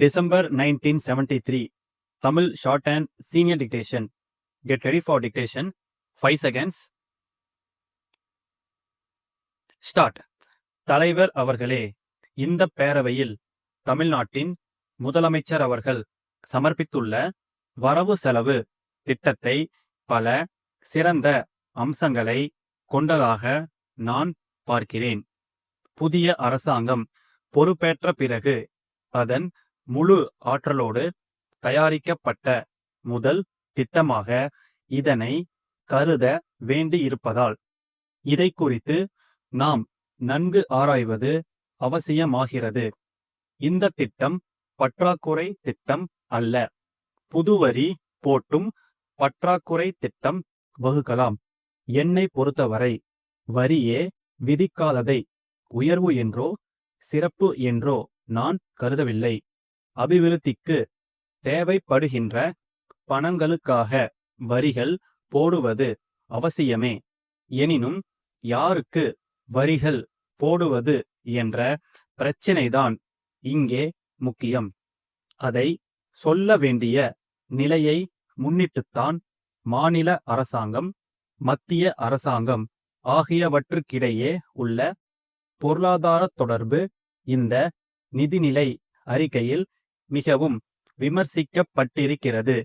December 1973. Tamil shorthand senior dictation. Get ready for dictation. 5 seconds. Start. தலைவர் அவர்களே, இந்த பேரவையில் தமிழ்நாட்டின் முதலமைச்சர் அவர்கள் சமர்ப்பித்துள்ள வரவு செலவு திட்டத்தை பல சிறந்த அம்சங்களை கொண்டதாக நான் பார்க்கிறேன். புதிய அரசாங்கம் பொறுப்பேற்ற பிறகு அதன் முழு ஆற்றலோடு தயாரிக்கப்பட்ட முதல் திட்டமாக இதனை கருத வேண்டியிருப்பதால் இதை குறித்து நாம் நன்கு ஆராய்வது அவசியமாகிறது. இந்த திட்டம் பற்றாக்குறை திட்டம் அல்ல. புதுவரி போட்டும் பற்றாக்குறை திட்டம் வகுக்கலாம். என்னை பொறுத்தவரை வரியே விதிக்காததை உயர்வு என்றோ சிறப்பு என்றோ நான் கருதவில்லை. அபிவிருத்திக்கு தேவைப்படுகின்ற பணங்களுக்காக வரிகள் போடுவது அவசியமே. எனினும் யாருக்கு வரிகள் போடுவது என்ற பிரச்சினைதான் இங்கே முக்கியம். அதை சொல்ல வேண்டிய நிலையை முன்னிட்டுத்தான் மாநில அரசாங்கம், மத்திய அரசாங்கம் ஆகியவற்றுக்கிடையே உள்ள பொருளாதார தொடர்பு இந்த நிதிநிலை அறிக்கையில் மிகவும் விமர்சிக்கப்பட்டிருக்கிறது.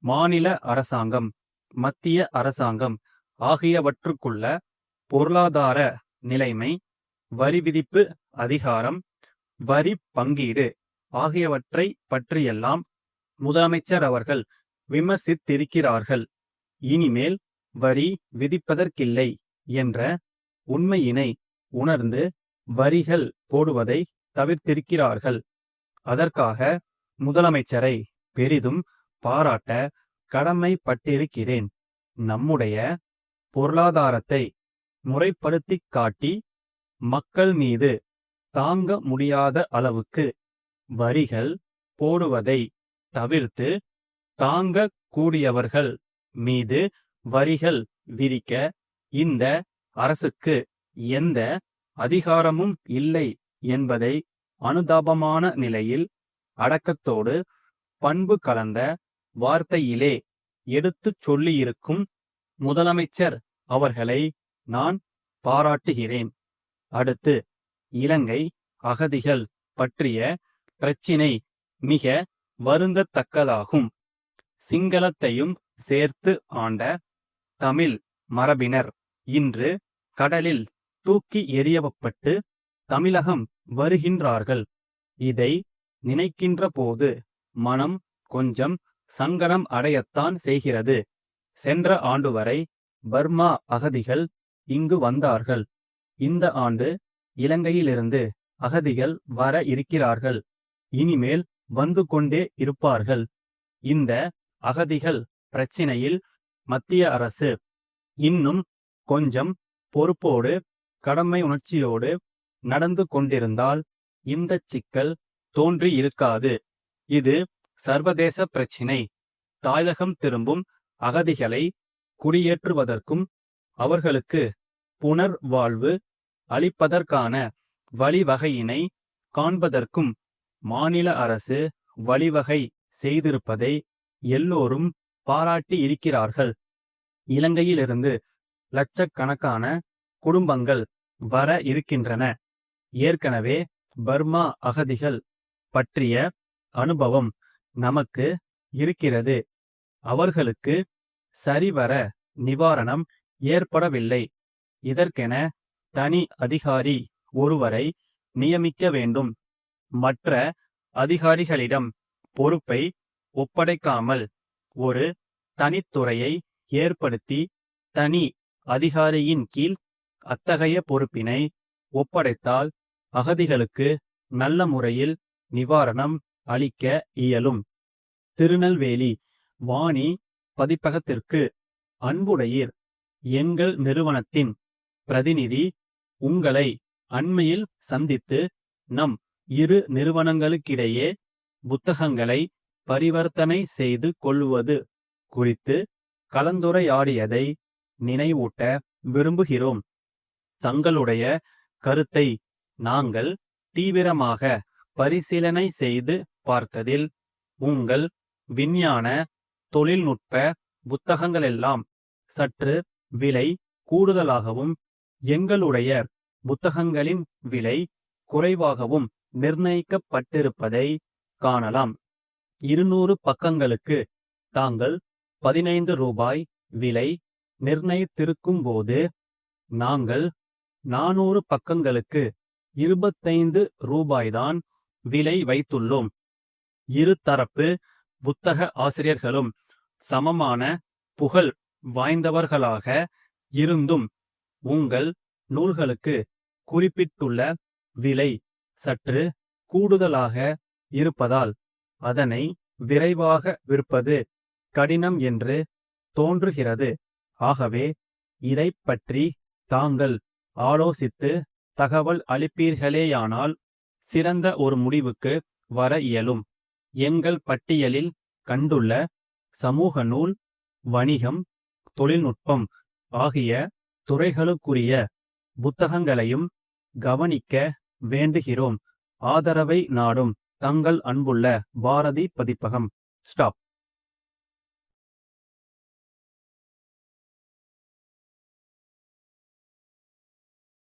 மாநில அரசாங்கம், மத்திய அரசாங்கம் ஆகியவற்றுக்குள்ள பொருளாதார நிலைமை, வரி விதிப்பு அதிகாரம், வரி பங்கீடு ஆகியவற்றை பற்றியெல்லாம் முதலமைச்சர் அவர்கள் விமர்சித்திருக்கிறார்கள். இனிமேல் வரி விதிப்பதற்கில்லை என்ற உண்மையினை உணர்ந்து வரிகள் போடுவதை தவிர்த்திருக்கிறார்கள். அதற்காக முதலமைச்சரை பெரிதும் பாராட்ட கடமைப்பட்டிருக்கிறேன். நம்முடைய பொருளாதாரத்தை முறைப்படுத்தி காட்டி மக்கள் மீது தாங்க முடியாத அளவுக்கு வரிகள் போடுவதை தவிர்த்து தாங்க கூடியவர்கள் மீது வரிகள் விதிக்க இந்த அரசுக்கு எந்த அதிகாரமும் இல்லை என்பதை அனுதாபமான நிலையில் அடக்கத்தோடு பண்பு கலந்த வார்த்தையிலே எடுத்துச் சொல்லியிருக்கும் முதலமைச்சர் அவர்களை நான் பாராட்டுகிறேன். அடுத்து, இலங்கை அகதிகள் பற்றிய பிரச்சினை மிக வருந்தத்தக்கதாகும். சிங்களத்தையும் சேர்த்து ஆண்ட தமிழ் மரபினர் இன்று கடலில் தூக்கி எறியப்பட்டு தமிழகம் வருகின்றார்கள். இதை நினைக்கின்ற போது மனம் கொஞ்சம் சங்கடம் அடையத்தான் செய்கிறது. சென்ற ஆண்டு வரை பர்மா அகதிகள் இங்கு வந்தார்கள். இந்த ஆண்டு இலங்கையிலிருந்து அகதிகள் வர இருக்கிறார்கள். இனிமேல் வந்து கொண்டே இருப்பார்கள். இந்த அகதிகள் பிரச்சினையில் மத்திய அரசு இன்னும் கொஞ்சம் பொறுப்போடு கடமை உணர்ச்சியோடு நடந்து கொண்டிருந்தால் இந்த சிக்கல் தோன்றி இருக்காது. இது சர்வதேச பிரச்சினை. தாயகம் திரும்பும் அகதிகளை குடியேற்றுவதற்கும் அவர்களுக்கு புனர்வாழ்வு அளிப்பதற்கான வழிவகையினை காண்பதற்கும் மாநில அரசு வழிவகை செய்திருப்பதை எல்லோரும் பாராட்டி இருக்கிறார்கள். இலங்கையிலிருந்து லட்சக்கணக்கான குடும்பங்கள் வர இருக்கின்றன. ஏற்கனவே பர்மா அகதிகள் பற்றிய அனுபவம் நமக்கு இருக்கிறது. அவர்களுக்கு சரிவர நிவாரணம் ஏற்படவில்லை. இதற்கென தனி அதிகாரி ஒருவரை நியமிக்க வேண்டும். மற்ற அதிகாரிகளிடம் பொறுப்பை ஒப்படைக்காமல் ஒரு தனித்துறையை ஏற்படுத்தி தனி அதிகாரியின் கீழ் அத்தகைய பொறுப்பினை ஒப்படைத்தால் அகதிகளுக்கு நல்ல முறையில் நிவாரணம் அளிக்க இயலும். திருநெல்வேலி வாணி பதிப்பகத்திற்கு அன்புடையீர். எங்கள் நிறுவனத்தின் பிரதிநிதி உங்களை அண்மையில் சந்தித்து நம் இரு நிறுவனங்களுக்கிடையே புத்தகங்களை பரிவர்த்தனை செய்து கொள்வது குறித்து கலந்துரையாடியதை நினைவூட்ட விரும்புகிறோம். தங்களுடைய கருத்தை நாங்கள் தீவிரமாக பரிசீலனை செய்து பார்த்ததில் உங்கள் விஞ்ஞான தொழில்நுட்ப புத்தகங்களெல்லாம் சற்று விலை கூடுதலாகவும் எங்களுடைய புத்தகங்களின் விலை குறைவாகவும் நிர்ணயிக்கப்பட்டிருப்பதை காணலாம். 200 பக்கங்களுக்கு தாங்கள் 15 ரூபாய் விலை நிர்ணயித்திருக்கும் போது நாங்கள் 400 பக்கங்களுக்கு 25 ரூபாய்தான் விலை வைத்துள்ளோம். இருதரப்பு புத்தக ஆசிரியர்களும் சமமான புகழ் வாய்ந்தவர்களாக இருந்தும் உங்கள் நூல்களுக்கு குறிப்பிட்டுள்ள விலை சற்று கூடுதலாக இருப்பதால் அதனை விரைவாக விற்பது கடினம் என்று தோன்றுகிறது. ஆகவே இதைப் பற்றி தாங்கள் ஆலோசித்து தகவல் அளிப்பீர்களேயானால் சிறந்த ஒரு முடிவுக்கு வர இயலும். எங்கள் பட்டியலில் கண்டுள்ள சமூக நூல், வணிகம், தொழில்நுட்பம் ஆகிய துறைகளுக்குரிய புத்தகங்களையும் கவனிக்க வேண்டுகிறோம். ஆதரவை நாடும் தங்கள் அன்புள்ள பாரதி பதிப்பகம். ஸ்டாப்.